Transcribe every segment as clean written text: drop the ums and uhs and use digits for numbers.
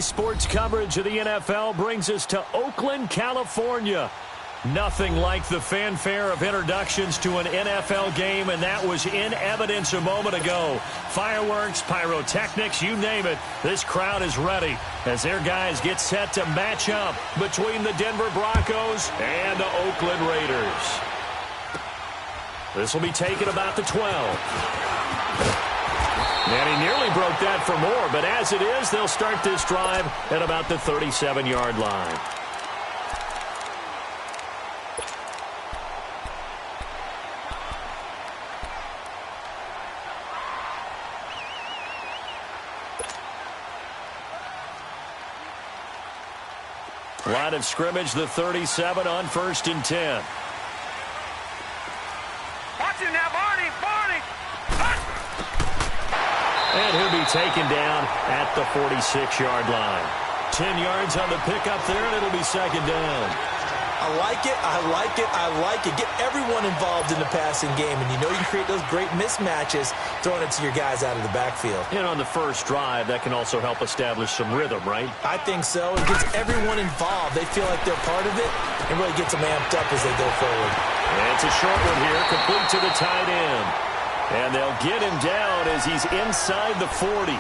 Sports coverage of the NFL brings us to Oakland, California. Nothing like the fanfare of introductions to an NFL game, and that was in evidence a moment ago. Fireworks, pyrotechnics, you name it. This crowd is ready as their guys get set to match up between the Denver Broncos and the Oakland Raiders. This will be taken about the 12. And he nearly broke that for more, but as it is, they'll start this drive at about the 37-yard line. Line of scrimmage, the 37 on 1st and 10. Watch it now, Barney! And he'll be taken down at the 46-yard line. 10 yards on the pickup there, and it'll be second down. I like it. Get everyone involved in the passing game, and you know you create those great mismatches throwing it to your guys out of the backfield. And on the first drive, that can also help establish some rhythm, right? I think so. It gets everyone involved. They feel like they're part of it and really gets them amped up as they go forward. And it's a short one here, complete to the tight end. And they'll get him down as he's inside the 40.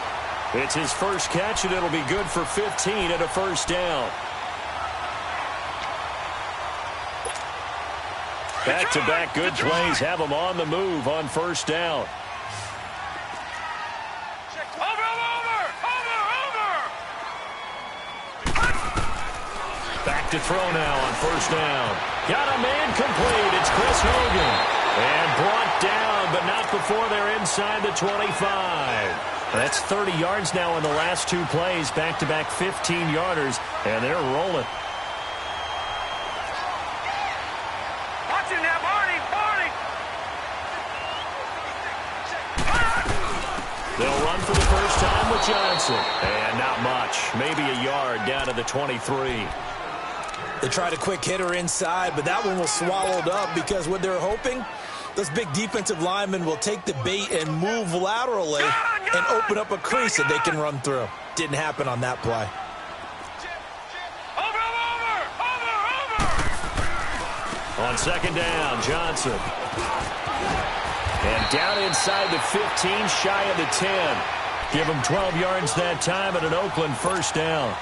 It's his first catch, and it'll be good for 15 at a first down. Back-to-back good plays have him on the move on first down. Back to throw now on first down. Got a man complete. It's Chris Hogan. And brought down, but not before they're inside the 25. That's 30 yards now in the last two plays. Back-to-back 15-yarders, and they're rolling. Watch it now, Barney! They'll run for the first time with Johnson. And not much. Maybe a yard down to the 23. They tried a quick hitter inside, but that one was swallowed up because what they're hoping, those big defensive linemen will take the bait and move laterally and open up a crease that they can run through. Didn't happen on that play. On second down, Johnson. And down inside the 15, shy of the 10. Give him 12 yards that time and an Oakland first down.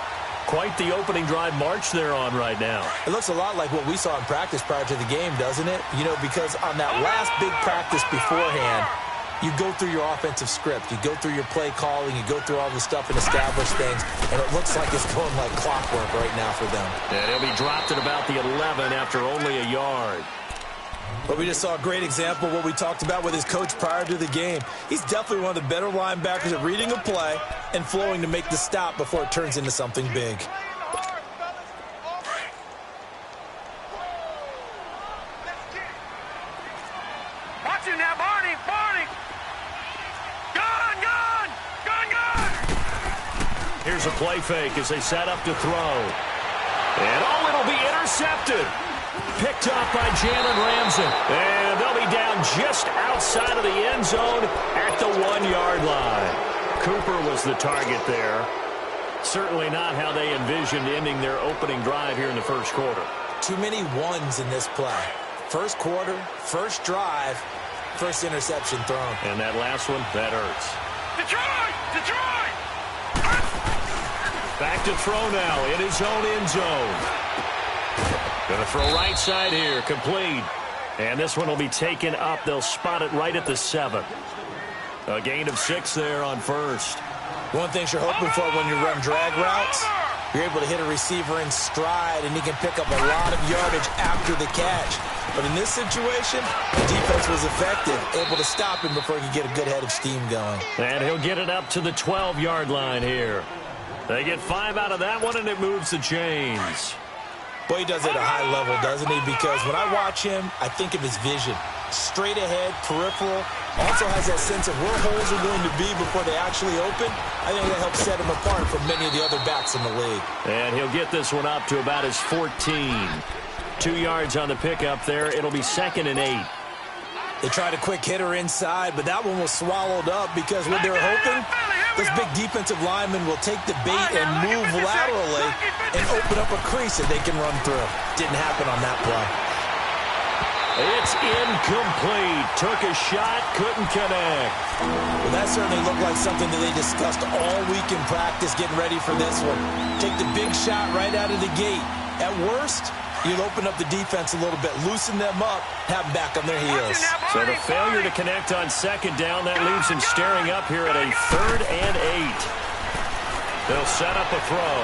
Quite the opening drive march they're on right now. It looks a lot like what we saw in practice prior to the game, doesn't it? You know, because on that last big practice beforehand, you go through your offensive script. You go through your play calling. You go through all the stuff and establish things. And it looks like it's going like clockwork right now for them. And he'll be dropped at about the 11 after only a yard. But we just saw a great example of what we talked about with his coach prior to the game. He's definitely one of the better linebackers at reading a play and flowing to make the stop before it turns into something big. Watch it now, Barney! Gun! Here's a play fake as they set up to throw. And it'll be intercepted. Picked off by Jalen Ramsey. And they'll be down just outside of the end zone at the 1-yard line. Cooper was the target there. Certainly not how they envisioned ending their opening drive here in the first quarter. Too many ones in this play. First quarter, first drive, first interception thrown. And that last one, that hurts. Detroit! Back to throw now in his own end zone. Going to throw right side here, complete. And this one will be taken up. They'll spot it right at the 7. A gain of 6 there on first. One thing you're hoping for when you run drag routes, you're able to hit a receiver in stride, and he can pick up a lot of yardage after the catch. But in this situation, the defense was effective, able to stop him before he could get a good head of steam going. And he'll get it up to the 12-yard line here. They get 5 out of that one, and it moves the chains. Boy, he does it at a high level, doesn't he? Because when I watch him, I think of his vision. Straight ahead, peripheral. Also has that sense of where holes are going to be before they actually open. I think that helps set him apart from many of the other backs in the league. And he'll get this one up to about his 14. 2 yards on the pickup there. It'll be 2nd and 8. They tried a quick hitter inside, but that one was swallowed up because what they were hoping, Those big defensive linemen will take the bait and move laterally and open up a crease that they can run through. Didn't happen on that play. It's incomplete. Took a shot, couldn't connect. Well, that certainly looked like something that they discussed all week in practice getting ready for this one. Take the big shot right out of the gate. At worst, you'll open up the defense a little bit, loosen them up, have them back on their heels. So the failure to connect on second down, that leaves him staring up here at a 3rd and 8. They'll set up a throw.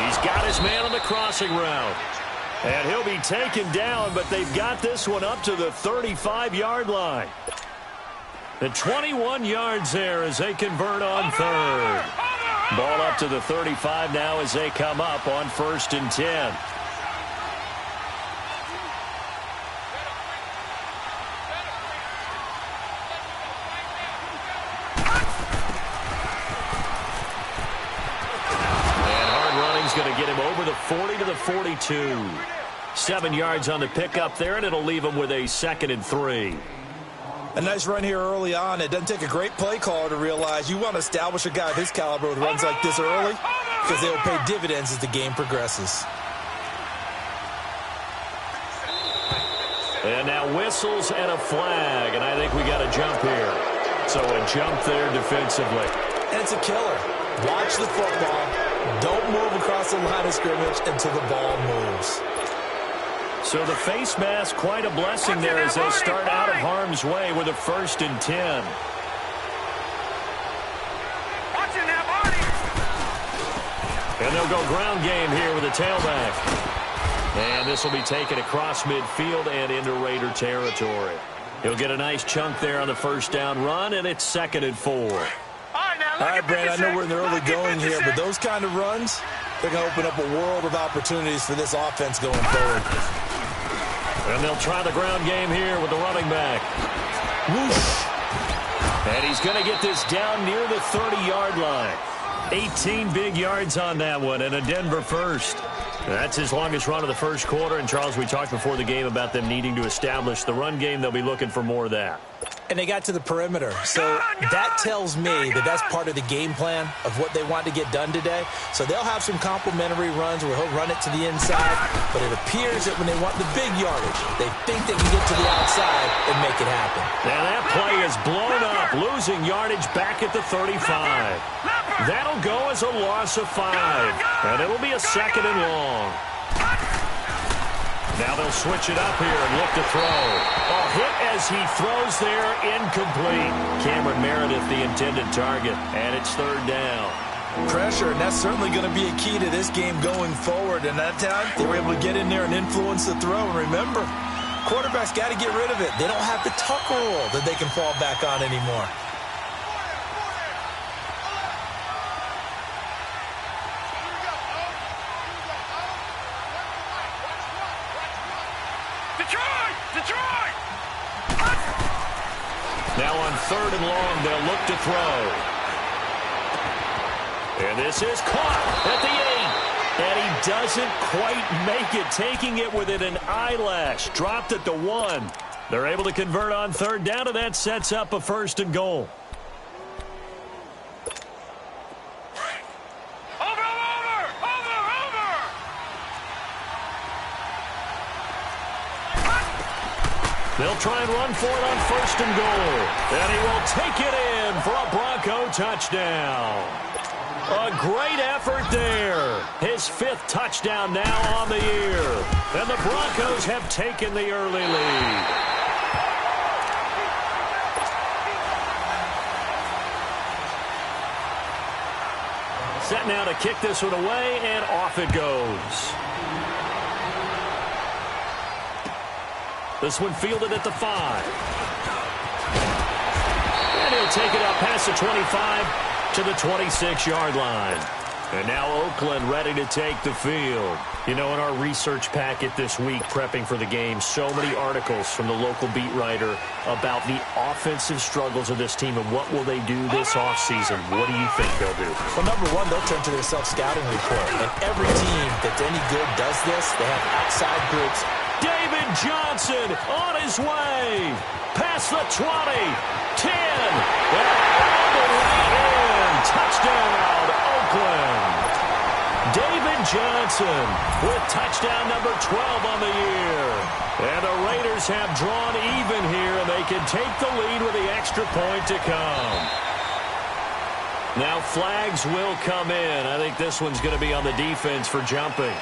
He's got his man on the crossing route. And he'll be taken down, but they've got this one up to the 35-yard line. The 21 yards there as they convert on 3rd. Ball up to the 35 now as they come up on 1st and 10. Going to get him over the 40 to the 42. 7 yards on the pickup there, and it'll leave him with a 2nd and 3. A nice run here early on. It doesn't take a great play caller to realize you want to establish a guy of his caliber with runs like this early because they'll pay dividends as the game progresses. And now whistles and a flag, and I think we got a jump here. So a jump there defensively. And it's a killer. Watch the football. Don't move across the line of scrimmage until the ball moves. So the face mask, quite a blessing there as they start out of harm's way with a 1st and 10. And they'll go ground game here with a tailback. And this will be taken across midfield and into Raider territory. He'll get a nice chunk there on the 1st down run, and it's 2nd and 4. All right, Brand, I know we're in the early going here, but those kind of runs, they're going to open up a world of opportunities for this offense going forward. And they'll try the ground game here with the running back. Whoosh. And he's going to get this down near the 30-yard line. 18 big yards on that one, and a Denver first. That's his longest run of the first quarter. And, Charles, we talked before the game about them needing to establish the run game. They'll be looking for more of that. And they got to the perimeter. So that tells me that that's part of the game plan of what they want to get done today. So they'll have some complimentary runs where he'll run it to the inside. But it appears that when they want the big yardage, they think they can get to the outside and make it happen. Now that play is blown up, losing yardage back at the 35. That'll go as a loss of 5. And it'll be a 2nd and long. Now they'll switch it up here and look to throw. A hit as he throws there, incomplete. Cameron Meredith, the intended target, and it's 3rd down. Pressure, and that's certainly going to be a key to this game going forward. And that time, they were able to get in there and influence the throw. And remember, quarterbacks got to get rid of it. They don't have the Tucker rule that they can fall back on anymore. Detroit! Now on 3rd and long, they'll look to throw. And this is caught at the 8. And he doesn't quite make it, taking it within an eyelash. Dropped at the 1. They're able to convert on 3rd down, and that sets up a 1st and goal. They'll try and run for it on 1st and goal. And he will take it in for a Bronco touchdown. A great effort there. His 5th touchdown now on the year. And the Broncos have taken the early lead. Set now to kick this one away, and off it goes. This one fielded at the 5. And he'll take it up past the 25 to the 26-yard line. And now Oakland ready to take the field. You know, in our research packet this week, prepping for the game, so many articles from the local beat writer about the offensive struggles of this team and what will they do this offseason. What do you think they'll do? Well, number one, they'll turn to their self-scouting report. And every team that's any good does this. They have outside groups. David Johnson on his way. Past the 20, 10, and Touchdown, Oakland. David Johnson with touchdown number 12 on the year. And the Raiders have drawn even here, and they can take the lead with the extra point to come. Now flags will come in. I think this one's going to be on the defense for jumping.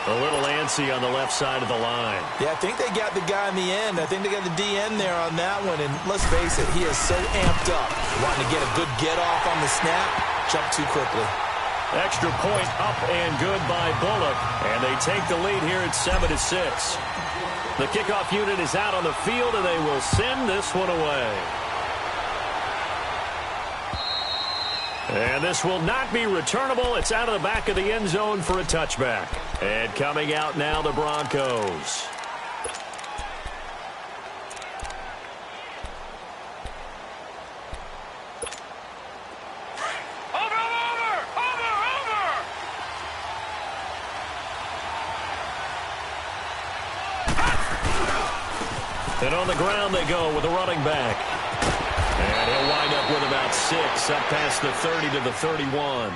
A little antsy on the left side of the line. Yeah, I think they got the guy in the end. I think they got the DN there on that one. And let's face it, he is so amped up. Wanting to get a good get-off on the snap, jump too quickly. Extra point up and good by Bullock. And they take the lead here at 7-6. The kickoff unit is out on the field, and they will send this one away. And this will not be returnable. It's out of the back of the end zone for a touchback. And coming out now, the Broncos. And on the ground they go with a running back. And he'll wind up with about 6, up past the 30 to the 31.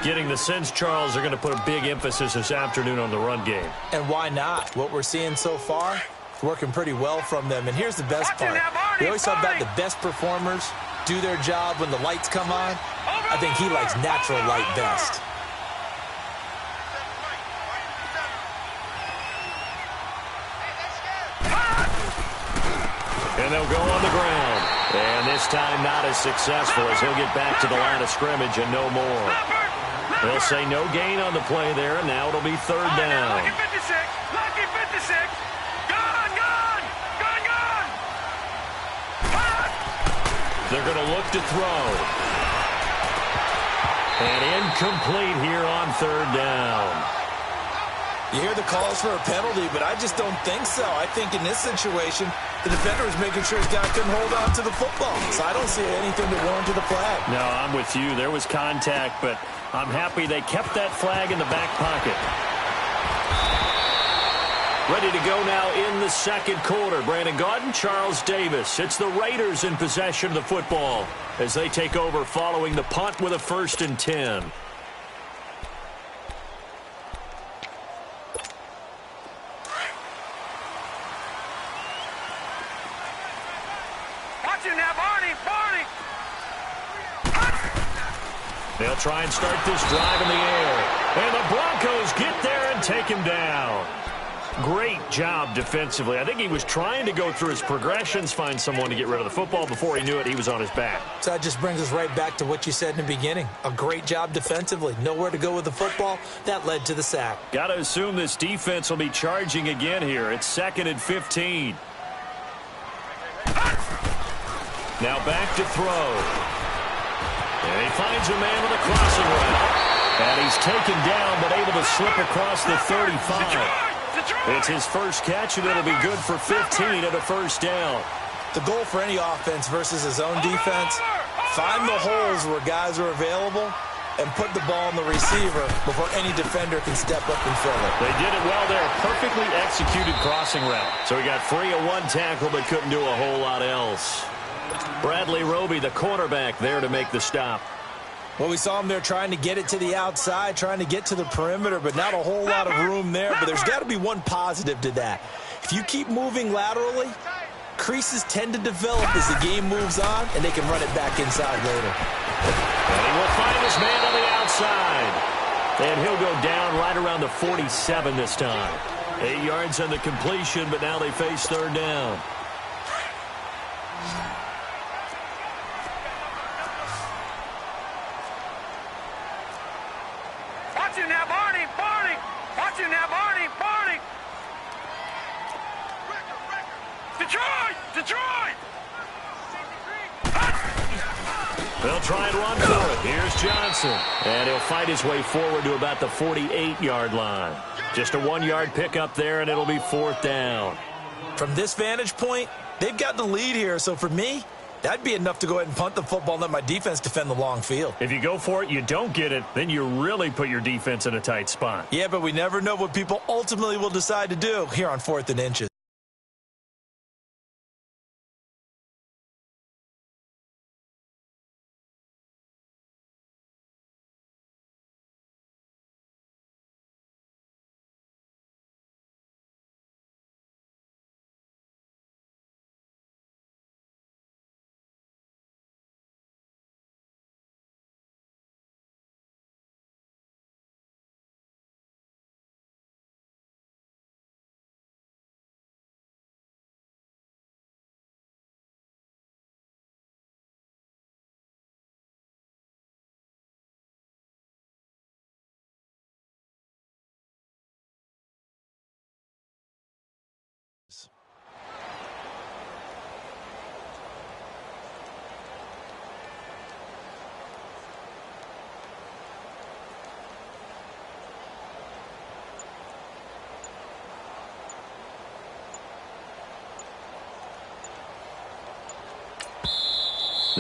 Getting the sense, Charles, they're going to put a big emphasis this afternoon on the run game. And why not? What we're seeing so far, working pretty well from them. And here's the best part. We always talk about the best performers do their job when the lights come on. I think he likes natural light best. And they'll go on the ground. And this time not as successful as he'll get back to the line of scrimmage and no more. They'll say no gain on the play there, and now it'll be third down. Lucky 56. Lucky 56. Gone, gone. Gone, gone. They're going to look to throw. And incomplete here on third down. You hear the calls for a penalty, but I just don't think so. I think in this situation, the defender was making sure his guy couldn't hold on to the football. So I don't see anything to warrant the flag. No, I'm with you. There was contact, but I'm happy they kept that flag in the back pocket. Ready to go now in the second quarter. Brandon Gaudin, Charles Davis. It's the Raiders in possession of the football as they take over following the punt with a 1st and 10. They'll try and start this drive in the air. And the Broncos get there and take him down. Great job defensively. I think he was trying to go through his progressions, find someone to get rid of the football. Before he knew it, he was on his back. So that just brings us right back to what you said in the beginning. A great job defensively. Nowhere to go with the football. That led to the sack. Got to assume this defense will be charging again here. It's 2nd and 15. Now back to throw. And he finds a man with a crossing route. And he's taken down, but able to slip across the 35. It's his first catch, and it'll be good for 15 at a 1st down. The goal for any offense versus his own defense, find the holes where guys are available and put the ball on the receiver before any defender can step up and fill it. They did it well there. Perfectly executed crossing route. So he got free of one tackle but couldn't do a whole lot else. Bradley Roby, the cornerback, there to make the stop. Well, we saw him there trying to get it to the outside, trying to get to the perimeter, but not a whole lot of room there. But there's got to be one positive to that. If you keep moving laterally, creases tend to develop as the game moves on, and they can run it back inside later. And he will find his man on the outside. And he'll go down right around the 47 this time. 8 yards on the completion, but now they face third down. Watching now, Barney, Barney. Watching now, Barney, Barney. Detroit, Detroit. They'll try and run for it. Here's Johnson. And he'll fight his way forward to about the 48-yard line. Just a 1-yard pickup there, and it'll be 4th down. From this vantage point, they've got the lead here. So for me, that'd be enough to go ahead and punt the football and let my defense defend the long field. If you go for it, you don't get it, then you really put your defense in a tight spot. Yeah, but we never know what people ultimately will decide to do here on 4th and inches.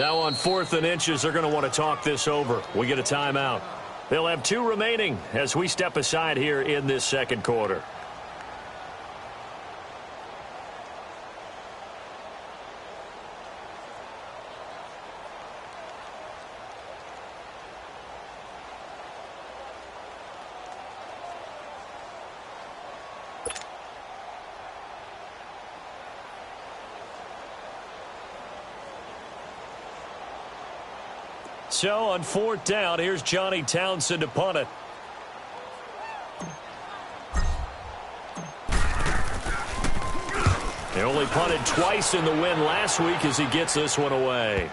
Now on 4th and inches, they're going to want to talk this over. We get a timeout. They'll have 2 remaining as we step aside here in this second quarter. So on 4th down, here's Johnny Townsend to punt it. He only punted twice in the win last week as he gets this one away.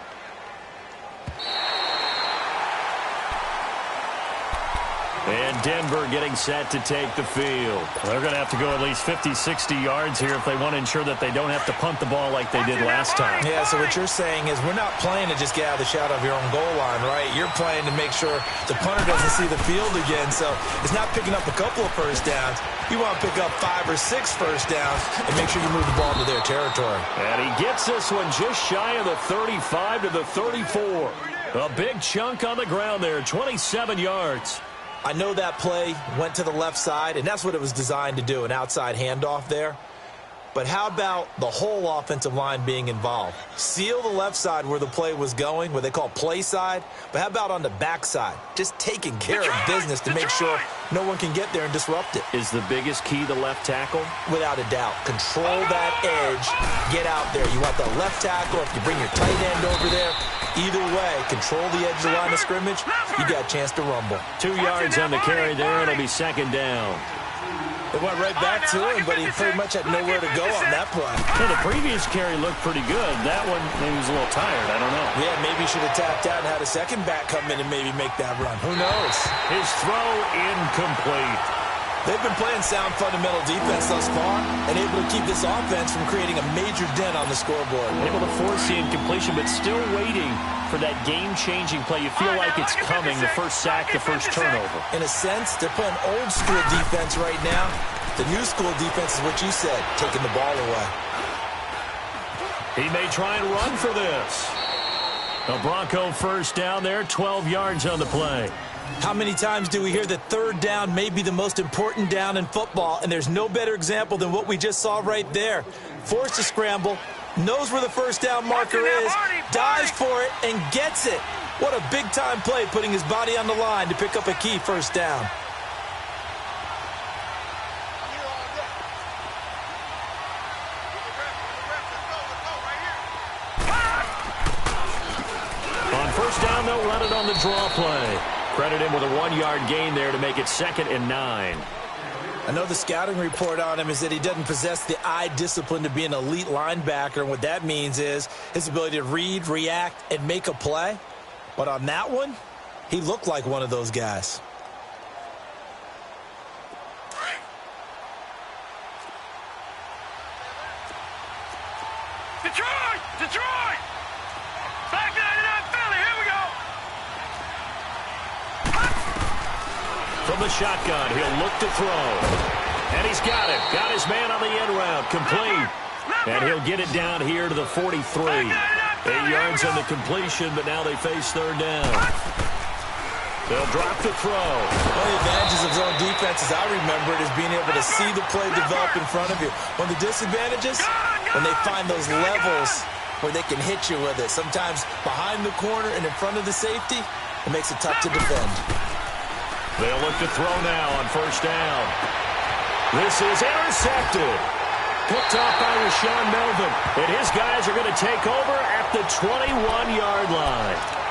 And Denver getting set to take the field. They're going to have to go at least 50, 60 yards here if they want to ensure that they don't have to punt the ball like they did last time. Yeah, so what you're saying is we're not playing to just get out of the shadow of your own goal line, right? You're playing to make sure the punter doesn't see the field again. So it's not picking up a couple of first downs. You want to pick up 5 or 6 first downs and make sure you move the ball to their territory. And he gets this one just shy of the 35 to the 34. A big chunk on the ground there, 27 yards. I know that play went to the left side, and that's what it was designed to do, an outside handoff there. But how about the whole offensive line being involved? Seal the left side where the play was going, what they call play side. But how about on the back side? Just taking care of business to make sure no one can get there and disrupt it. Is the biggest key the left tackle? Without a doubt. Control that edge. Get out there. You want the left tackle. If you bring your tight end over there, either way, control the edge of the line of scrimmage, you got a chance to rumble. 2 yards on the carry there. It'll be 2nd down. It went right back to him, but he pretty much had nowhere to go on that play. Well, the previous carry looked pretty good. That one, maybe he was a little tired. I don't know. Yeah, maybe he should have tapped out and had a second back come in and maybe make that run. Who knows? His throw incomplete. They've been playing sound fundamental defense thus far and able to keep this offense from creating a major dent on the scoreboard. Able to force the incompletion, but still waiting for that game-changing play. You feel like it's coming, the first sack, the first turnover. In a sense, they're playing old-school defense right now. The new-school defense is what you said, taking the ball away. He may try and run for this. A Bronco first down there, 12 yards on the play. How many times do we hear that third down may be the most important down in football, and there's no better example than what we just saw right there. Forced to scramble, knows where the first down marker is, dives for it, and gets it. What a big-time play, putting his body on the line to pick up a key first down. On first down, they'll run it on the draw play. Credit him with a 1-yard gain there to make it 2nd and 9. I know the scouting report on him is that he doesn't possess the eye discipline to be an elite linebacker, and what that means is his ability to read, react, and make a play. But on that one, he looked like one of those guys. Detroit! Detroit! Back 99 Philly, here we go! From the shotgun, he'll look to throw. And he's got it. Got his man on the end route. Complete. And he'll get it down here to the 43. 8 yards on the completion, but now they face third down. They'll drop the throw. One of the advantages of zone defense, as I remember it, is being able to see the play develop in front of you. One of the disadvantages, when they find those levels where they can hit you with it. Sometimes behind the corner and in front of the safety, it makes it tough to defend. They'll look to throw now on first down. This is intercepted. Picked off by Rashawn Melvin. And his guys are going to take over at the 21-yard line.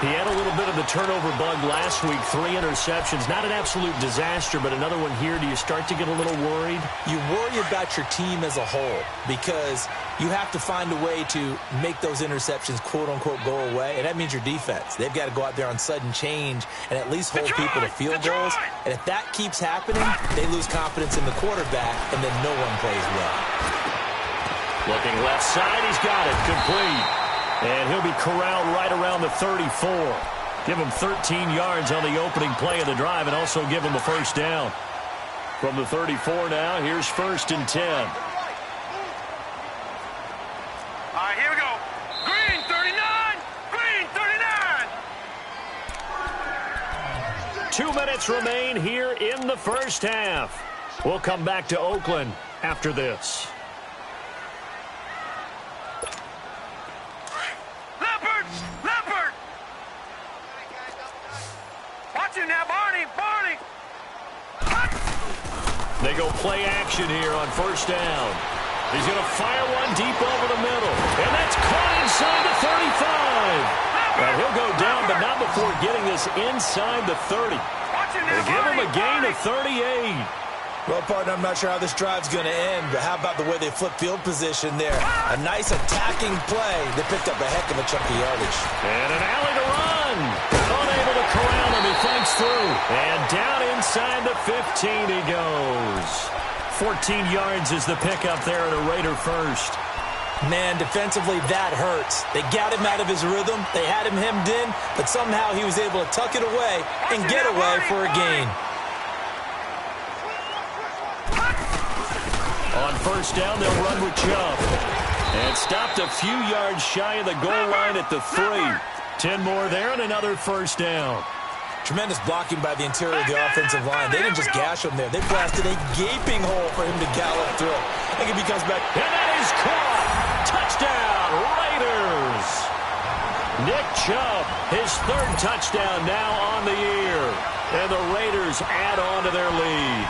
He had a little bit of the turnover bug last week. 3 interceptions. Not an absolute disaster, but another one here. Do you start to get a little worried? You worry about your team as a whole because you have to find a way to make those interceptions, quote-unquote, go away, and that means your defense. They've got to go out there on sudden change and at least hold people to field goals. And if that keeps happening, they lose confidence in the quarterback, and then no one plays well. Looking left side, he's got it. Complete. And he'll be corralled right around the 34. Give him 13 yards on the opening play of the drive and also give him a first down. From the 34 now, here's 1st and 10. All right, here we go. Green, 39. 2 minutes remain here in the first half. We'll come back to Oakland after this. Leopard! Leopard! Watch him now, Barney! Barney! They go play action here on first down. He's going to fire one deep over the middle. And that's caught inside the 35. Well, he'll go down, but not before getting this inside the 30. They give him a gain of 38. Well, partner, I'm not sure how this drive's going to end, but how about the way they flip field position there? A nice attacking play. They picked up a heck of a chunk of yardage. And an alley to run. Unable to corral him. He fights through. And down inside the 15 he goes. 14 yards is the pickup there at a Raider first. Man, defensively, that hurts. They got him out of his rhythm. They had him hemmed in, but somehow he was able to tuck it away and get away for a gain. On first down, they'll run with Chubb. And stopped a few yards shy of the goal line at the 3. 10 more there and another first down. Tremendous blocking by the interior of the offensive line. They didn't just gash him there. They blasted a gaping hole for him to gallop through. I think if he comes back. And that is caught. Touchdown, Raiders. Nick Chubb, his 3rd touchdown now on the year. And the Raiders add on to their lead.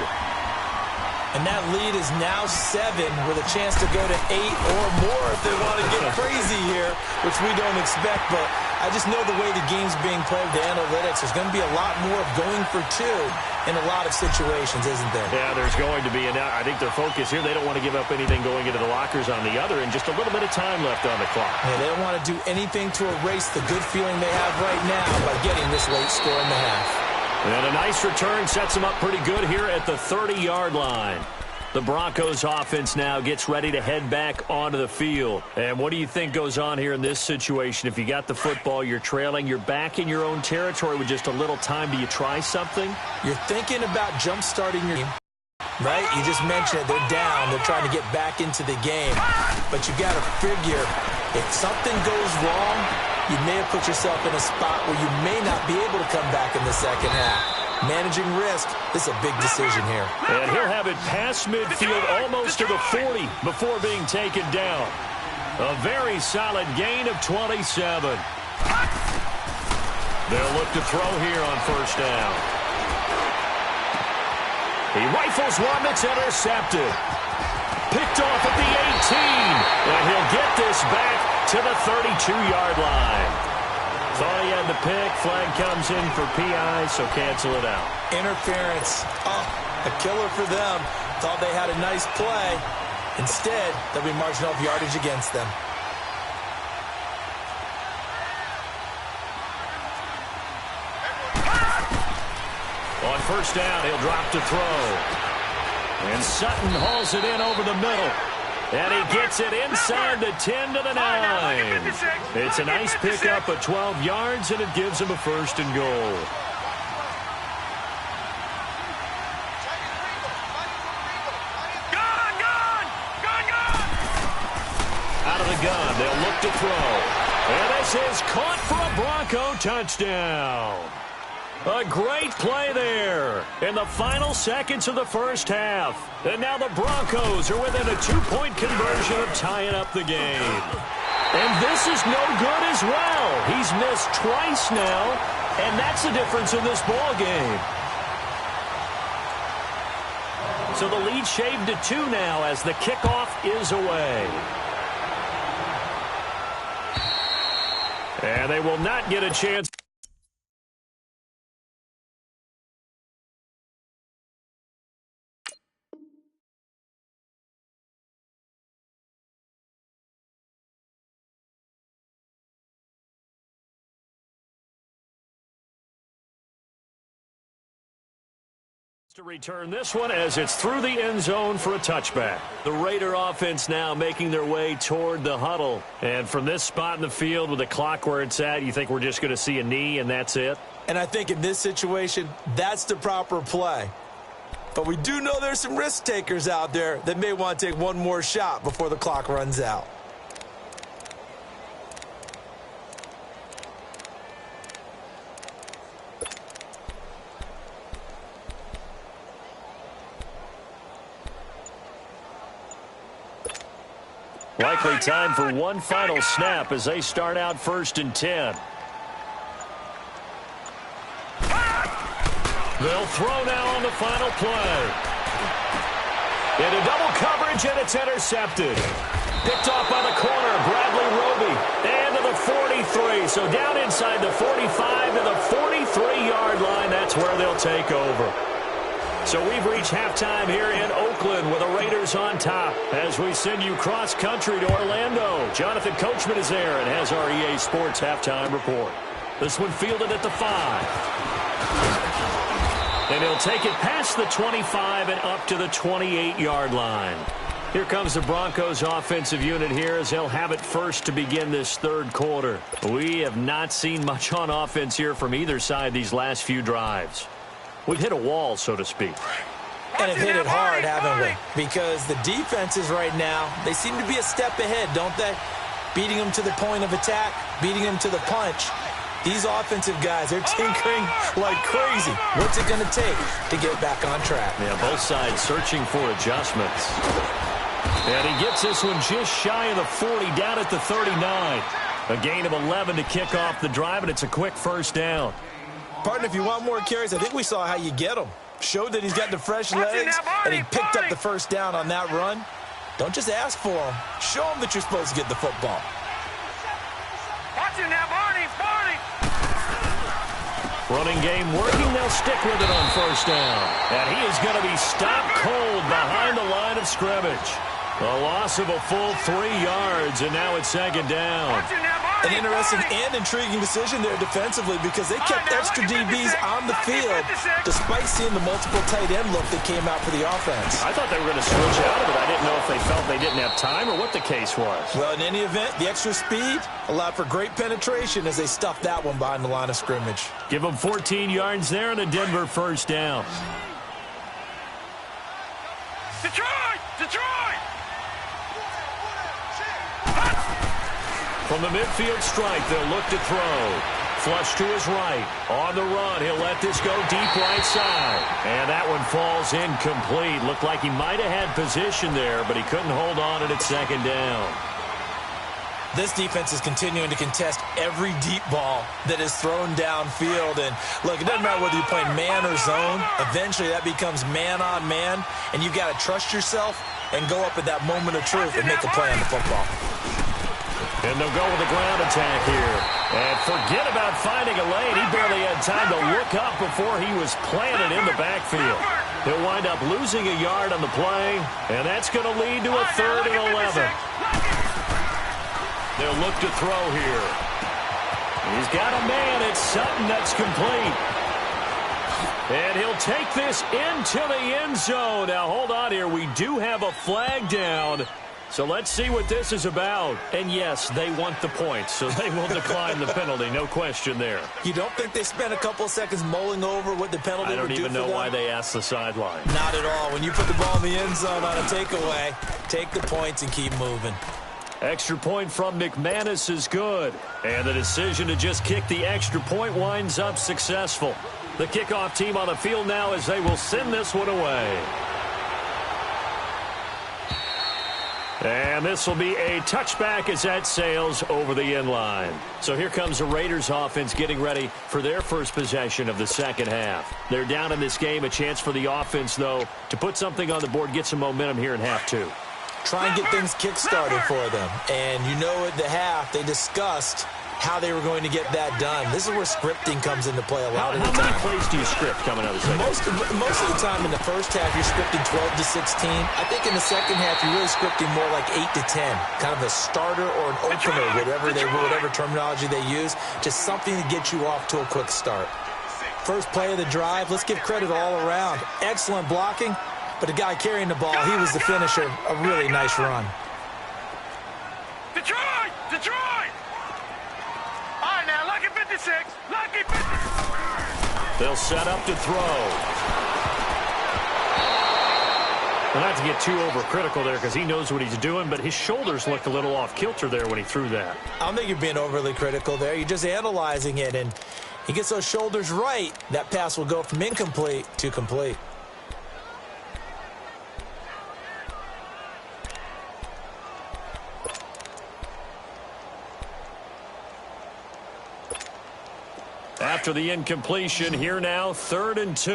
And that lead is now 7 with a chance to go to 8 or more if they want to get crazy here, which we don't expect. But I just know the way the game's being played, the analytics, there's going to be a lot more of going for 2 in a lot of situations, isn't there? Yeah, there's going to be. And I think their focus here, they don't want to give up anything going into the lockers on the other, and just a little bit of time left on the clock. Yeah, they don't want to do anything to erase the good feeling they have right now by getting this late score in the half. And a nice return sets them up pretty good here at the 30-yard line. The Broncos offense now gets ready to head back onto the field. And what do you think goes on here in this situation? If you got the football, you're trailing, you're back in your own territory with just a little time. Do you try something? You're thinking about jump-starting your game, right? You just mentioned it. They're down. They're trying to get back into the game. But you got to figure if something goes wrong, you may have put yourself in a spot where you may not be able to come back in the second half. Managing risk, this is a big decision here. And he'll have it past midfield almost to the 40 before being taken down. A very solid gain of 27. They'll look to throw here on first down. He rifles one that's intercepted. Picked off at the 18. And he'll get this back to the 32-yard line. Thought he had the pick. Flag comes in for PI, so cancel it out. Interference. Oh, a killer for them. Thought they had a nice play. Instead, they'll be marginal yardage against them. On first down, he'll drop to throw. And Sutton hauls it in over the middle. And he gets it inside the 10 to the 9. It's a nice pickup of 12 yards, and it gives him a first and goal. Out of the gun, they'll look to throw. And this is caught for a Bronco touchdown. A great play there in the final seconds of the first half. And now the Broncos are within a 2-point conversion of tying up the game. And this is no good as well. He's missed twice now, and that's the difference in this ball game. So the lead shaved to 2 now as the kickoff is away. And they will not get a chance. To return this one as it's through the end zone for a touchback. The Raider offense now making their way toward the huddle. And from this spot in the field with the clock where it's at, you think we're just going to see a knee and that's it? And I think in this situation, that's the proper play. But we do know there's some risk takers out there that may want to take one more shot before the clock runs out. Likely time for one final snap as they start out 1st and 10. They'll throw now on the final play. Into double coverage, and it's intercepted. Picked off by the corner, Bradley Roby. And to the 43. So down inside the 45 to the 43-yard line. That's where they'll take over. So we've reached halftime here in Oakland with the Raiders on top as we send you cross-country to Orlando. Jonathan Coachman is there and has our EA Sports halftime report. This one fielded at the 5. And he'll take it past the 25 and up to the 28-yard line. Here comes the Broncos offensive unit here as they'll have it first to begin this 3rd quarter. We have not seen much on offense here from either side these last few drives. We've hit a wall, so to speak. And have hit it hard, haven't we? Because the defenses right now, they seem to be a step ahead, don't they? Beating them to the point of attack, beating them to the punch. These offensive guys, they're tinkering like crazy. What's it going to take to get back on track? Yeah, both sides searching for adjustments. And he gets this one just shy of the 40, down at the 39. A gain of 11 to kick off the drive, and it's a quick 1st down. Partner, if you want more carries, I think we saw how you get them. Showed that he's got the fresh legs, and he picked up the 1st down on that run. Don't just ask for them. Show them that you're supposed to get the football. Watching that, Barney. Running game working. They'll stick with it on 1st down. And he is going to be stopped cold behind the line of scrimmage. A loss of a full 3 yards, and now it's 2nd down. An interesting and intriguing decision there defensively because they kept extra DBs on the field despite seeing the multiple tight end look that came out for the offense. I thought they were going to switch out of it. I didn't know if they felt they didn't have time or what the case was. Well, in any event, the extra speed allowed for great penetration as they stuffed that one behind the line of scrimmage. Give them 14 yards there and a Denver 1st down. Detroit! From the midfield strike, they'll look to throw. Flush to his right. On the run, he'll let this go deep right side. And that one falls incomplete. Looked like he might have had position there, but he couldn't hold on at 2nd down. This defense is continuing to contest every deep ball that is thrown downfield. And, look, it doesn't matter whether you're playing man or zone. Eventually, that becomes man-on-man, and you've got to trust yourself and go up at that moment of truth and make a play on the football. And they'll go with a ground attack here. And forget about finding a lane. He barely had time to look up before he was planted in the backfield. He'll wind up losing a yard on the play, and that's going to lead to a 3rd and 11. They'll look to throw here. He's got a man. It's Sutton that's complete. And he'll take this into the end zone. Now, hold on here. We do have a flag down. So let's see what this is about. And, yes, they want the points, so they will decline the penalty. No question there. You don't think they spent a couple of seconds mulling over what the penalty would do for them? I don't even know why they asked the sideline. Not at all. When you put the ball in the end zone on a takeaway, take the points and keep moving. Extra point from McManus is good. And the decision to just kick the extra point winds up successful. The kickoff team on the field now as they will send this one away. And this will be a touchback as that sails over the end line. So here comes the Raiders offense getting ready for their first possession of the 2nd half. They're down in this game. A chance for the offense, though, to put something on the board, get some momentum here in half 2. Try and get things kick-started for them. And you know at the half, they discussed how they were going to get that done. This is where scripting comes into play a lot of the time. How many plays do you script coming out of the second? Most of the time in the first half, you're scripting 12 to 16. I think in the second half, you're really scripting more like 8 to 10. Kind of a starter or an opener, whatever terminology they use. Just something to get you off to a quick start. First play of the drive, let's give credit all around. Excellent blocking, but the guy carrying the ball, he was the finisher. A really nice run. Detroit! All right, now, lucky 56. Lucky 56. They'll set up to throw. Well, not to get too overcritical there because he knows what he's doing, but his shoulders looked a little off kilter there when he threw that. I don't think you're being overly critical there. You're just analyzing it, and he gets those shoulders right. That pass will go from incomplete to complete. after the incompletion. Here now, 3rd and 2.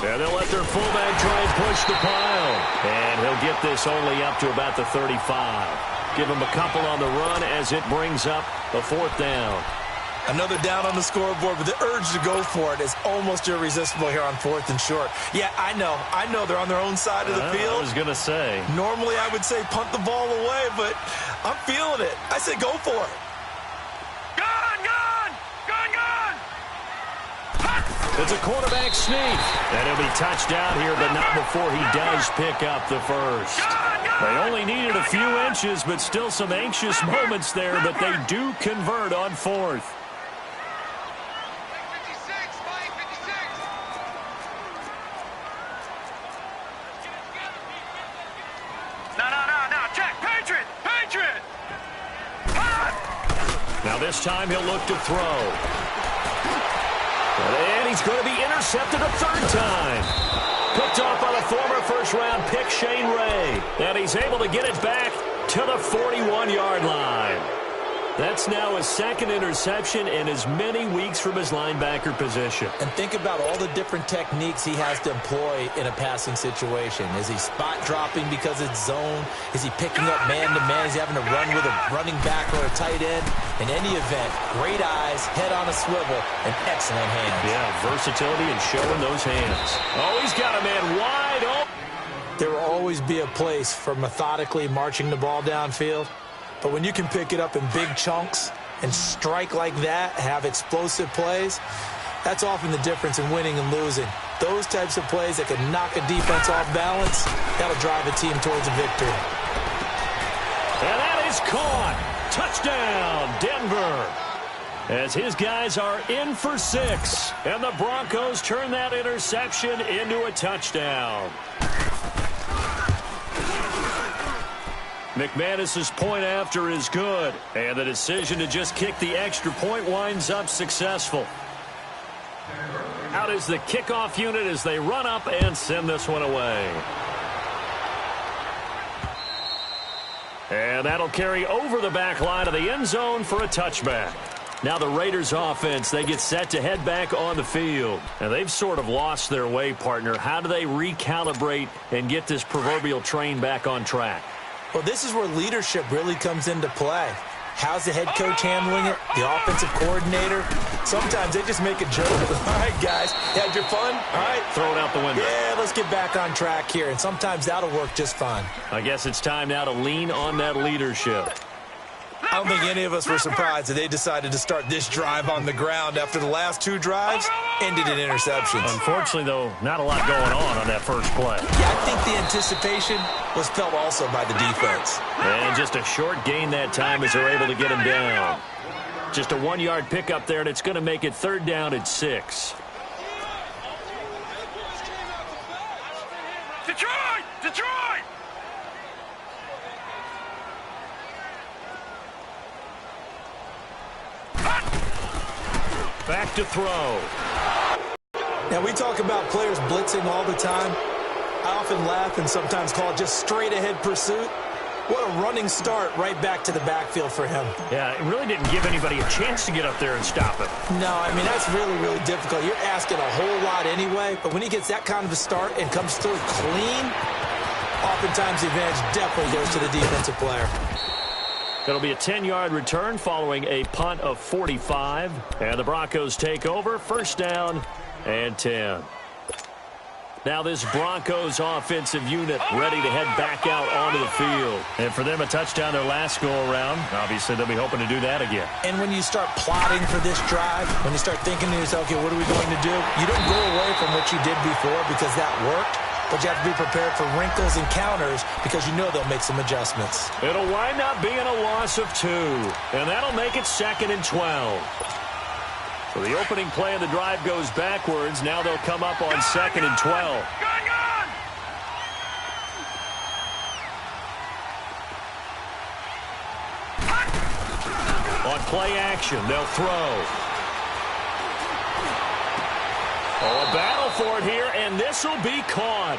And they'll let their fullback try and push the pile. And he'll get this only up to about the 35. Give him a couple on the run as it brings up a 4th down. Another down on the scoreboard, but the urge to go for it is almost irresistible here on 4th and short. Yeah, I know they're on their own side of the field. I was going to say. Normally I would say punt the ball away, but I'm feeling it. I say go for it. It's a quarterback sneak. And he'll be touched out here, but not before he does pick up the first. They only needed a few inches, but still some anxious moments there, but they do convert on 4th. No, check. Patriot. Now this time he'll look to throw. And he's going to be intercepted a 3rd time. Picked off by the former first-round pick, Shane Ray. And he's able to get it back to the 41-yard line. That's now his 2nd interception in as many weeks from his linebacker position. And think about all the different techniques he has to employ in a passing situation. Is he spot dropping because it's zone? Is he picking up man-to-man? Is he having to run with a running back or a tight end? In any event, great eyes, head on a swivel, and excellent hands. Yeah, versatility and showing those hands. Oh, he's got a man wide open. There will always be a place for methodically marching the ball downfield. But when you can pick it up in big chunks and strike like that, have explosive plays, that's often the difference in winning and losing. Those types of plays that can knock a defense off balance, that'll drive a team towards a victory. And that is caught. Touchdown, Denver. As his guys are in for 6. And the Broncos turn that interception into a touchdown. McManus's point after is good, and the decision to just kick the extra point winds up successful. Out is the kickoff unit as they run up and send this one away. And that'll carry over the back line of the end zone for a touchback. Now the Raiders offense, they get set to head back on the field. And they've sort of lost their way, partner. How do they recalibrate and get this proverbial train back on track? Well, this is where leadership really comes into play. How's the head coach handling it? The offensive coordinator? Sometimes they just make a joke. All right, guys, had your fun? All right. Throw it out the window. Yeah, let's get back on track here. And sometimes that'll work just fine. I guess it's time now to lean on that leadership. I don't think any of us were surprised that they decided to start this drive on the ground after the last 2 drives ended in interceptions. Unfortunately, though, not a lot going on that first play. Yeah, I think the anticipation was felt also by the defense. And just a short gain that time as they're able to get him down. Just a 1-yard pickup there, and it's going to make it 3rd down at 6. Detroit! Back to throw. Now, we talk about players blitzing all the time. I often laugh and sometimes call it just straight-ahead pursuit. What a running start right back to the backfield for him. Yeah, it really didn't give anybody a chance to get up there and stop it. No, I mean, that's really, really difficult. You're asking a whole lot anyway, but when he gets that kind of a start and comes through clean, oftentimes the advantage definitely goes to the defensive player. It'll be a 10-yard return following a punt of 45. And the Broncos take over. 1st down and 10. Now this Broncos offensive unit ready to head back out onto the field. And for them, a touchdown their last go-around. Obviously, they'll be hoping to do that again. And when you start plotting for this drive, when you start thinking to yourself, okay, what are we going to do? You don't go away from what you did before because that worked. But you have to be prepared for wrinkles and counters because you know they'll make some adjustments. It'll wind up being a loss of 2. And that'll make it 2nd and 12. So the opening play of the drive goes backwards. Now they'll come up on 2nd and 12. On play action, they'll throw. Oh, a battle for it here, and this will be caught.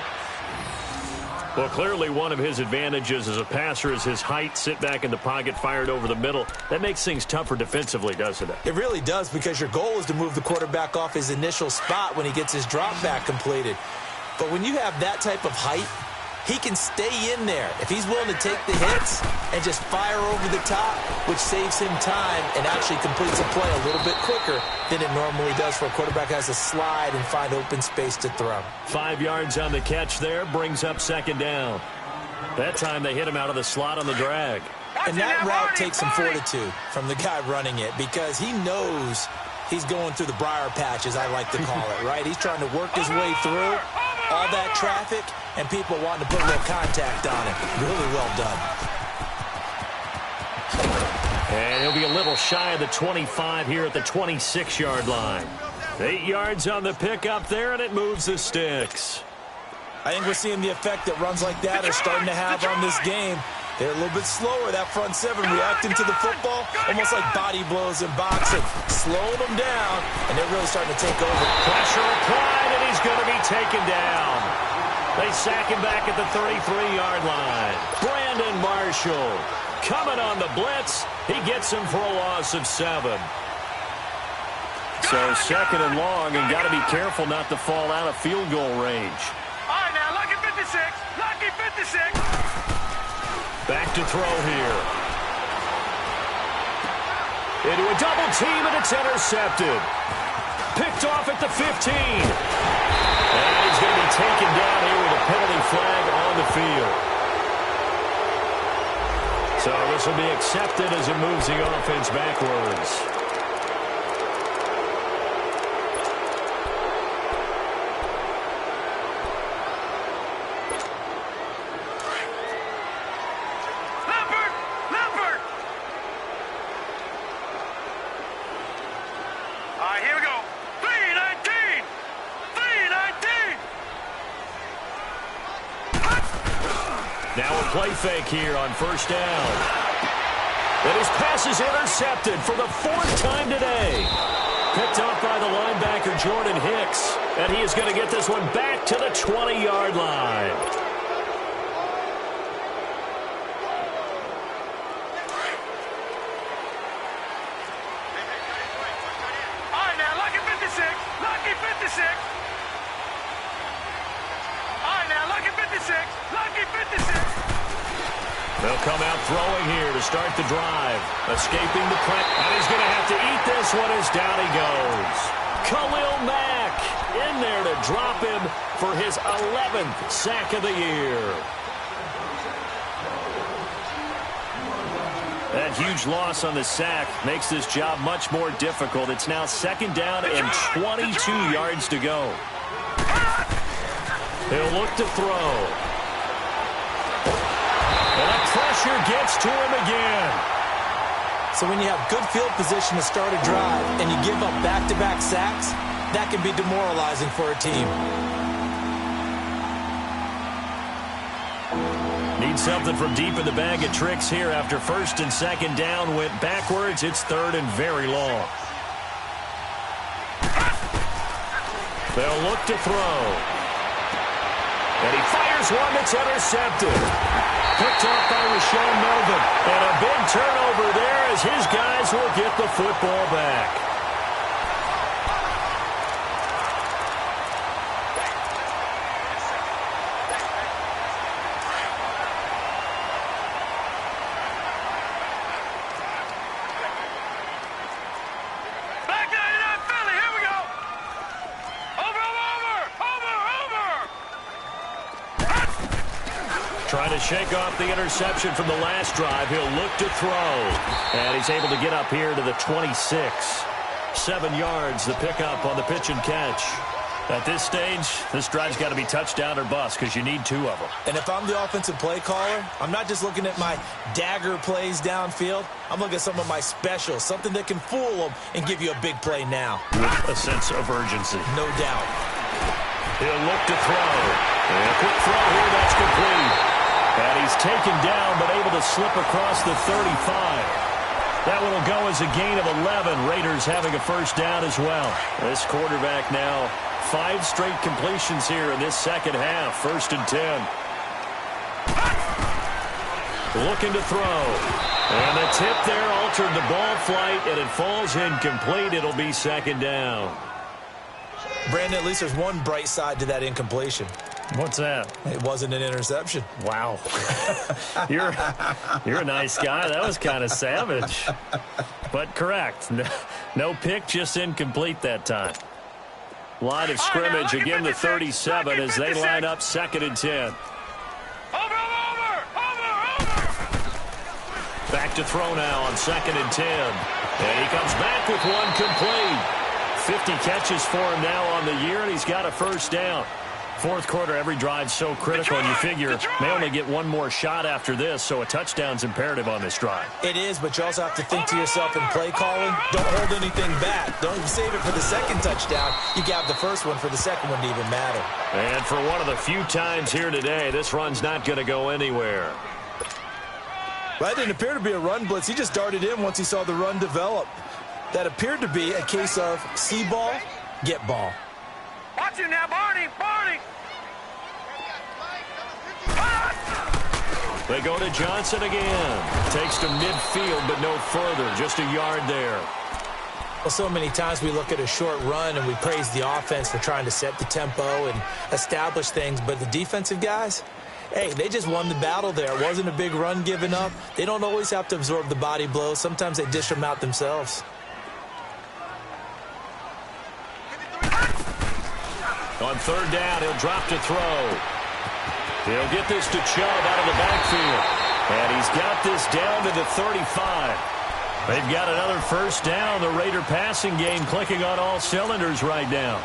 Well, clearly one of his advantages as a passer is his height. Sit back in the pocket, fired over the middle. That makes things tougher defensively, doesn't it? It really does, because your goal is to move the quarterback off his initial spot when he gets his drop back completed. But when you have that type of height, he can stay in there if he's willing to take the hits and just fire over the top, which saves him time and actually completes a play a little bit quicker than it normally does for a quarterback who has to slide and find open space to throw. 5 yards on the catch there, brings up second down. That time they hit him out of the slot on the drag. And that route takes some fortitude from the guy running it, because he knows he's going through the briar patch, as I like to call it, right? He's trying to work his way through all that traffic and people wanting to put a little contact on it. Really well done. And he'll be a little shy of the 25 here at the 26-yard line. 8 yards on the pickup there, and it moves the sticks. I think we're seeing the effect that runs like that are starting to have on this game. They're a little bit slower, that front seven, reacting to the football, almost like body blows in boxing, slowing them down, and they're really starting to take over. Pressure applied, and he's going to be taken down. They sack him back at the 33-yard line. Brandon Marshall coming on the blitz. He gets him for a loss of 7. So second and long, and got to be careful not to fall out of field goal range. All right, now, lucky 56. Lucky 56. Back to throw here. Into a double team, and it's intercepted. Picked off at the 15. And he's going to be taken down here with a penalty flag on the field. So this will be accepted as it moves the offense backwards. Now a play fake here on first down. And his pass is intercepted for the 4th time today. Picked up by the linebacker Jordan Hicks. And he is going to get this one back to the 20-yard line. All right, now, lucky 56. Lucky 56. All right, now, lucky 56. Lucky 56. They'll come out throwing here to start the drive. Escaping the press. And he's going to have to eat this one as down he goes. Khalil Mack in there to drop him for his 11th sack of the year. That huge loss on the sack makes this job much more difficult. It's now second down and 22 yards to go. He'll look to throw. And the pressure gets to him again. So when you have good field position to start a drive and you give up back-to-back sacks, that can be demoralizing for a team. Need something from deep in the bag of tricks here after first and second down went backwards. It's third and very long. They'll look to throw. And he fires one that's intercepted. Picked off by Rashawn Melvin. And a big turnover there as his guys will get the football back. Back 99 Philly. Here we go. Over. Trying to shake off the interception from the last drive. He'll look to throw. And he's able to get up here to the 26. 7 yards, the pickup on the pitch and catch. At this stage, this drive's got to be touchdown or bust because you need 2 of them. And if I'm the offensive play caller, I'm not just looking at my dagger plays downfield. I'm looking at some of my specials, something that can fool them and give you a big play now. With a sense of urgency. No doubt. He'll look to throw. And a quick throw here, that's complete. And he's taken down, but able to slip across the 35. That one will go as a gain of 11. Raiders having a first down as well. This quarterback now 5 straight completions here in this second half. First and 10. looking to throw. And the tip there altered the ball flight, and it falls incomplete. It'll be second down. Brandon, at least there's one bright side to that incompletion. What's that? It wasn't an interception. Wow. You're a nice guy. That was kind of savage. But correct. No pick, just incomplete that time. Line of scrimmage, again the 37 as they line up 2nd and 10. Back to throw now on 2nd and 10. And he comes back with one complete. 50 catches for him now on the year, and he's got a first down. Fourth quarter, every drive's so critical, and you figure may only get one more shot after this, so a touchdown's imperative on this drive. It is, but you also have to think to yourself in play calling, don't hold anything back. Don't save it for the second touchdown. You got the first one for the second one to even matter. And for one of the few times here today, this run's not going to go anywhere. Well, that didn't appear to be a run blitz. He just darted in once he saw the run develop. That appeared to be a case of see ball, get ball. Watch it now, Barney! Barney! They go to Johnson again. Takes to midfield, but no further. Just a yard there. Well, so many times we look at a short run and we praise the offense for trying to set the tempo and establish things, but the defensive guys, hey, they just won the battle there. It wasn't a big run given up. They don't always have to absorb the body blows. Sometimes they dish them out themselves. On 3rd down, he'll drop to throw. He'll get this to Chubb out of the backfield. And he's got this down to the 35. They've got another first down. The Raider passing game clicking on all cylinders right now.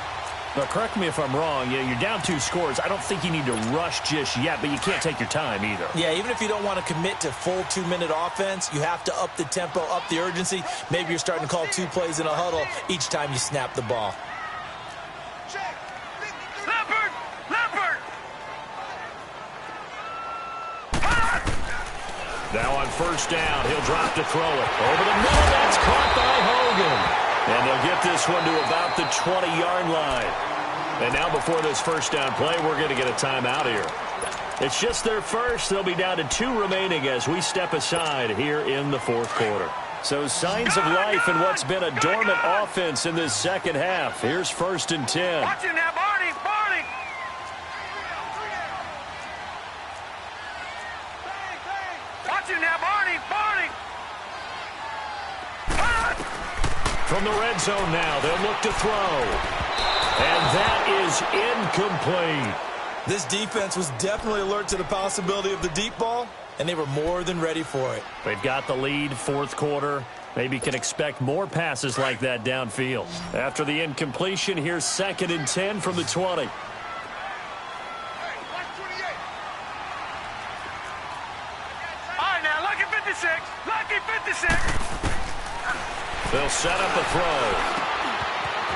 Now, correct me if I'm wrong. You're down 2 scores. I don't think you need to rush just yet, but you can't take your time either. Yeah, even if you don't want to commit to full 2-minute offense, you have to up the tempo, up the urgency. Maybe you're starting to call 2 plays in a huddle each time you snap the ball. Now on first down, he'll drop to throw it. Over the middle, that's caught by Hogan. And they'll get this one to about the 20-yard line. And now before this first down play, we're going to get a timeout here. It's just their first. They'll be down to 2 remaining as we step aside here in the fourth quarter. So signs of life in what's been a dormant offense in this second half. Here's 1st and 10. Watch it now, Barney! Barney! Watch it now, Barney! Barney! From the red zone now, they'll look to throw. And that is incomplete. This defense was definitely alert to the possibility of the deep ball, and they were more than ready for it. They've got the lead, fourth quarter. Maybe can expect more passes like that downfield. After the incompletion, here's 2nd and 10 from the 20. All right, now, lucky 56. Lucky 56. They'll set up a throw.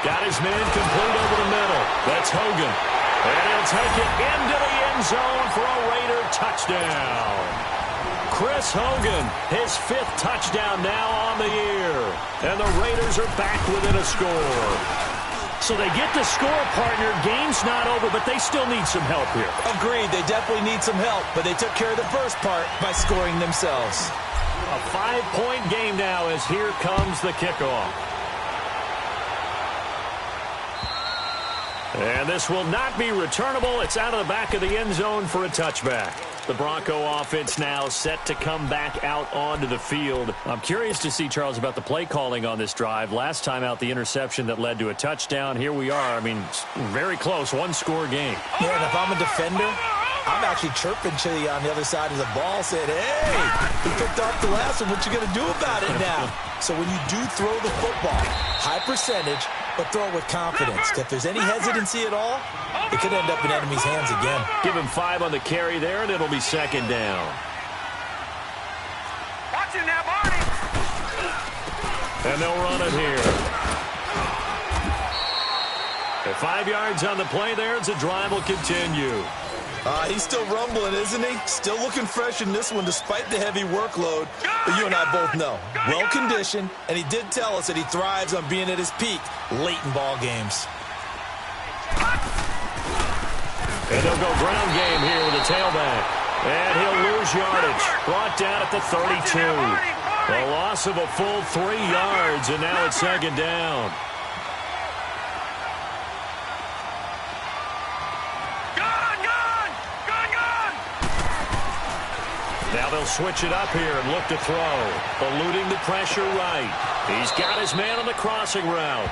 Got his man complete over the middle. That's Hogan. And he'll take it into the end zone for a Raider touchdown. Chris Hogan, his 5th touchdown now on the year. And the Raiders are back within a score. So they get the score, partner. Game's not over, but they still need some help here. Agreed, they definitely need some help, but they took care of the first part by scoring themselves. A 5-point game now as here comes the kickoff. And this will not be returnable. It's out of the back of the end zone for a touchback. The Bronco offense now set to come back out onto the field. I'm curious to see, Charles, about the play calling on this drive. Last time out, the interception that led to a touchdown. Here we are. I mean, very close, 1-score game. Yeah, and if I'm a defender, I'm actually chirping to you on the other side of the ball, saying, hey, he picked off the last one. What you going to do about it now? So when you do throw the football, high percentage, but throw it with confidence. If there's any hesitancy at all, it could end up in enemy's hands again. Give him 5 on the carry there, and it'll be 2nd down. Watch it now, Barney! And they'll run it here. At 5 yards on the play there, the drive will continue. He's still rumbling, isn't he? Still looking fresh in this one despite the heavy workload. But you and I both know, well-conditioned, and he did tell us that he thrives on being at his peak late in ball games. And they'll go ground game here with a tailback. And he'll lose yardage. Brought down at the 32. A loss of a full 3 yards, and now it's second down. Now they'll switch it up here and look to throw. Eluding the pressure right. He's got his man on the crossing route.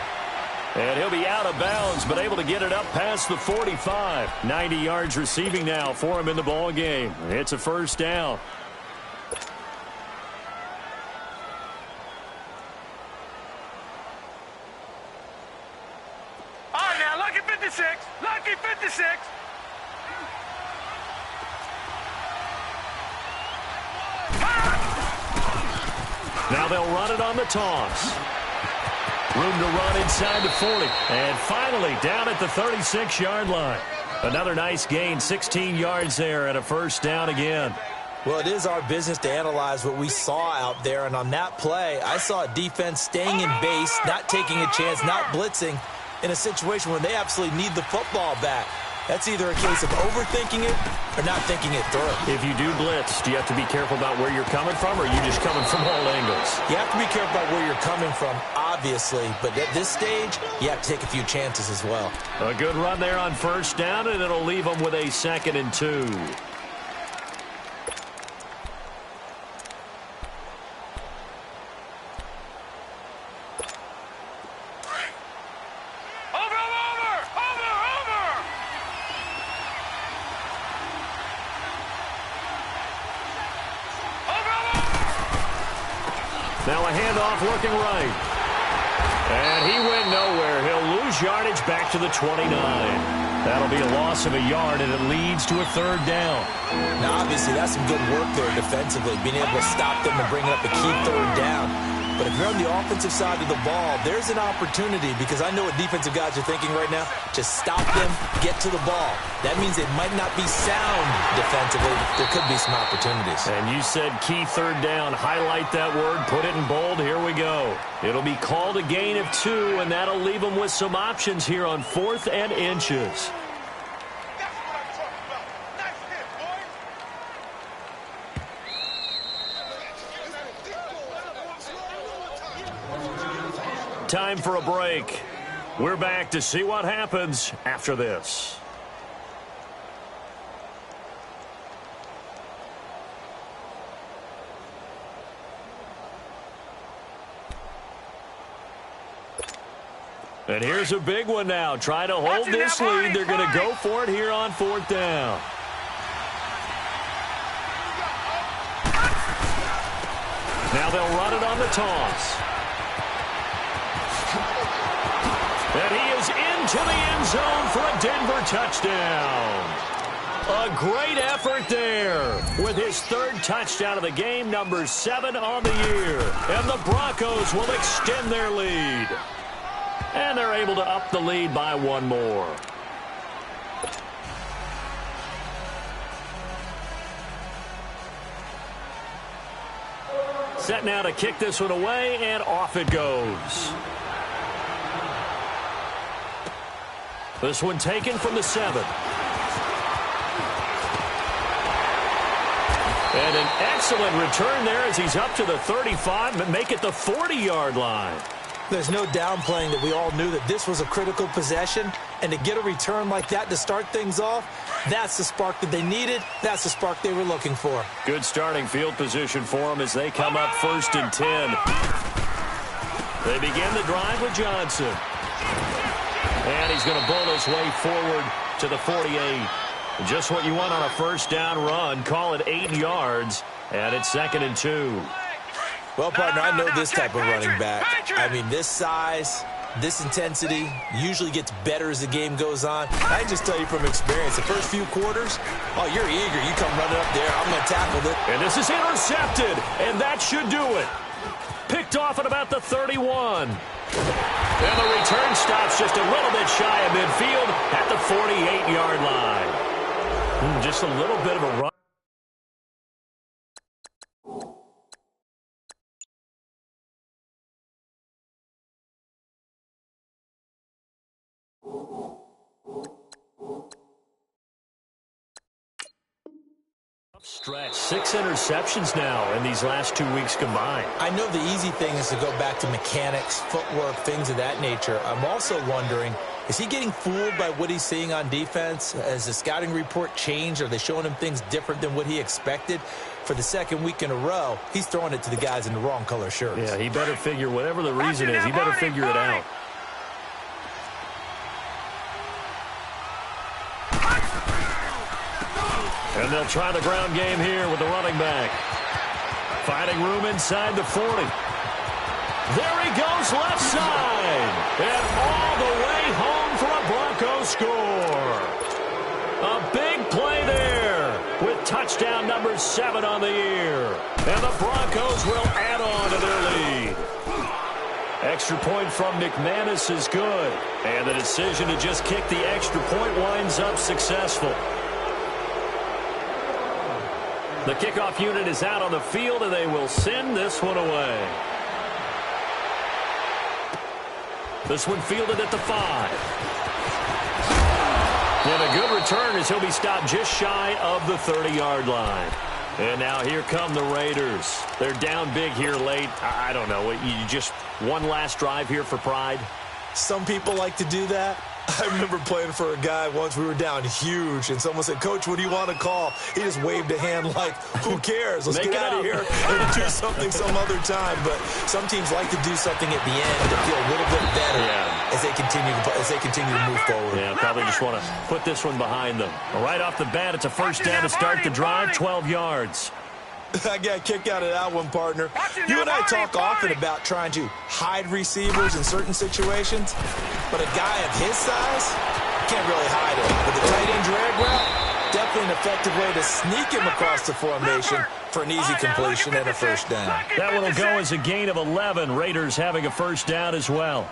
And he'll be out of bounds, but able to get it up past the 45. 90 yards receiving now for him in the ball game. It's a first down. All right, now, lucky 56. Lucky 56. Now they'll run it on the toss. Room to run inside the 40. And finally down at the 36-yard line. Another nice gain, 16 yards there and a first down again. Well, it is our business to analyze what we saw out there. And on that play, I saw a defense staying in base, not taking a chance, not blitzing in a situation where they absolutely need the football back. That's either a case of overthinking it or not thinking it through. If you do blitz, do you have to be careful about where you're coming from, or are you just coming from all angles? You have to be careful about where you're coming from, obviously. But at this stage, you have to take a few chances as well. A good run there on first down, and it'll leave them with a 2nd and 2. Now a handoff looking right. And he went nowhere. He'll lose yardage back to the 29. That'll be a loss of a yard, and it leads to a 3rd down. Now, obviously, that's some good work there defensively, being able to stop them and bring up a key 3rd down. But if you're on the offensive side of the ball, there's an opportunity, because I know what defensive guys are thinking right now. Just stop them, get to the ball. That means it might not be sound defensively. There could be some opportunities. And you said key 3rd down. Highlight that word. Put it in bold. Here we go. It'll be called a gain of 2, and that'll leave them with some options here on 4th and inches. Time for a break. We're back to see what happens after this. And here's a big one now. Trying to hold this lead. They're going to go for it here on 4th down. Now they'll run it on the toss. And he is into the end zone for a Denver touchdown. A great effort there with his 3rd touchdown of the game, number 7 on the year. And the Broncos will extend their lead. And they're able to up the lead by 1 more. Set now to kick this one away, and off it goes. This one taken from the 7. And an excellent return there as he's up to the 35, but make it the 40-yard line. There's no downplaying that we all knew that this was a critical possession, and to get a return like that to start things off, that's the spark that they needed. That's the spark they were looking for. Good starting field position for them as they come up 1st and 10. They begin the drive with Johnson. And he's going to bull his way forward to the 48. Just what you want on a first down run. Call it 8 yards, and it's 2nd and 2. Well, partner, I know this type of running back. I mean, this size, this intensity usually gets better as the game goes on. I can just tell you from experience, the first few quarters, oh, you're eager. You come running up there. I'm going to tackle it. And this is intercepted, and that should do it. Picked off at about the 31. And the return stops just a little bit shy of midfield at the 48-yard line. Just a little bit of a run. stretch. 6 interceptions now in these last 2 weeks combined. I know the easy thing is to go back to mechanics, footwork, things of that nature. I'm also wondering, is he getting fooled by what he's seeing on defense? Has the scouting report changed? Are they showing him things different than what he expected? For the second week in a row, he's throwing it to the guys in the wrong color shirts. Yeah, he better figure, whatever the reason is, he better figure it out. And they'll try the ground game here with the running back. Finding room inside the 40. There he goes, left side. And all the way home for a Broncos score. A big play there with touchdown number 7 on the year. And the Broncos will add on to their lead. Extra point from McManus is good. And the decision to just kick the extra point winds up successful. The kickoff unit is out on the field, and they will send this one away. This one fielded at the 5. And a good return as he'll be stopped just shy of the 30-yard line. And now here come the Raiders. They're down big here late. I don't know. You just one last drive here for pride? Some people like to do that. I remember playing for a guy once. We were down huge, and someone said, "Coach, what do you want to call?" He just waved a hand like, who cares? Let's get out of here and do something some other time. But some teams like to do something at the end to feel a little bit better as they continue to move forward. Yeah, probably just want to put this one behind them. Right off the bat, it's a first down to start the drive, 12 yards. I got a kick out of that one, partner. You and I talk often about trying to hide receivers in certain situations, but a guy of his size can't really hide it. With the tight end drag route, definitely an effective way to sneak him across the formation for an easy completion and a first down. That one will go as a gain of 11. Raiders having a first down as well.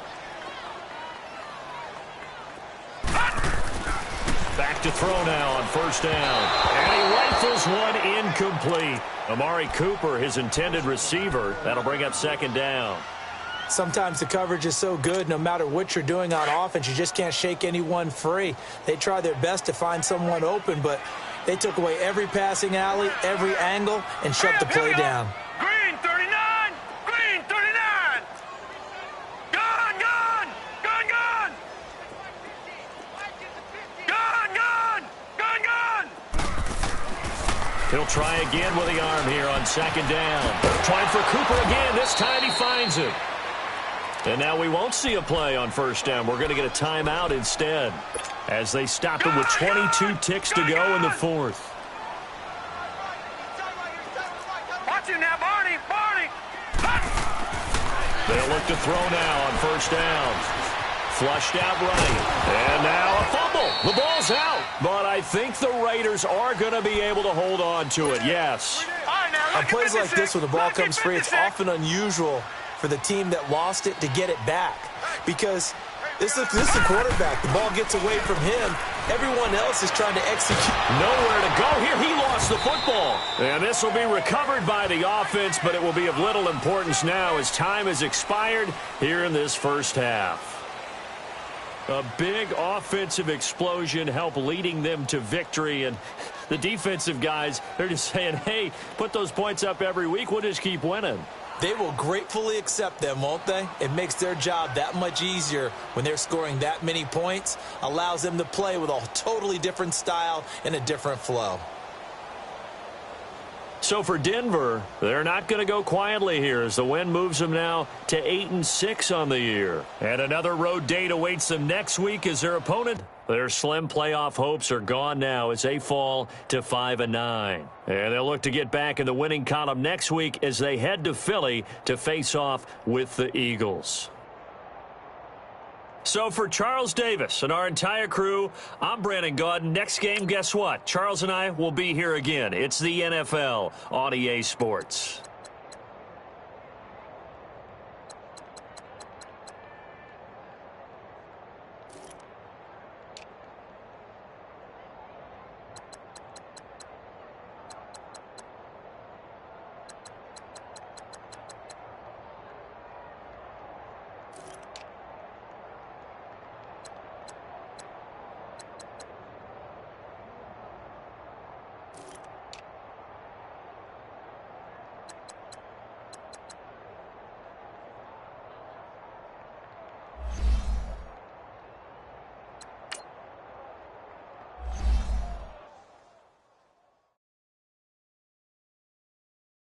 Back to throw now on first down. And he rifles one incomplete. Amari Cooper, his intended receiver. That'll bring up second down. Sometimes the coverage is so good, no matter what you're doing on offense, you just can't shake anyone free. They try their best to find someone open, but they took away every passing alley, every angle, and shut the play down. Green 39! Green 39! Gone, gone! Gone, gone! Gone, gone! Gone, gone! He'll try again with the arm here on second down. Trying for Cooper again. This time he finds it. And now we won't see a play on first down. We're going to get a timeout instead as they stop it with 22 ticks to go in the fourth. Watch him now, Barney! Barney! They'll look to throw now on first down. Flushed out right. And now a fumble. The ball's out. But I think the Raiders are going to be able to hold on to it. Yes. On plays like this, when the ball comes free, it's often unusual for the team that lost it to get it back. Because this is the quarterback. The ball gets away from him. Everyone else is trying to execute. Nowhere to go here. He lost the football. And this will be recovered by the offense, but it will be of little importance now as time has expired here in this first half. A big offensive explosion helped leading them to victory. And the defensive guys, they're just saying, hey, put those points up every week. We'll just keep winning. They will gratefully accept them, won't they? It makes their job that much easier when they're scoring that many points. Allows them to play with a totally different style and a different flow. So for Denver, they're not going to go quietly here as the win moves them now to 8-6 on the year. And another road date awaits them next week as their opponent. Their slim playoff hopes are gone now as they fall to 5-9. And they'll look to get back in the winning column next week as they head to Philly to face off with the Eagles. So for Charles Davis and our entire crew, I'm Brandon Gaudin. Next game, guess what? Charles and I will be here again. It's the NFL on EA Sports.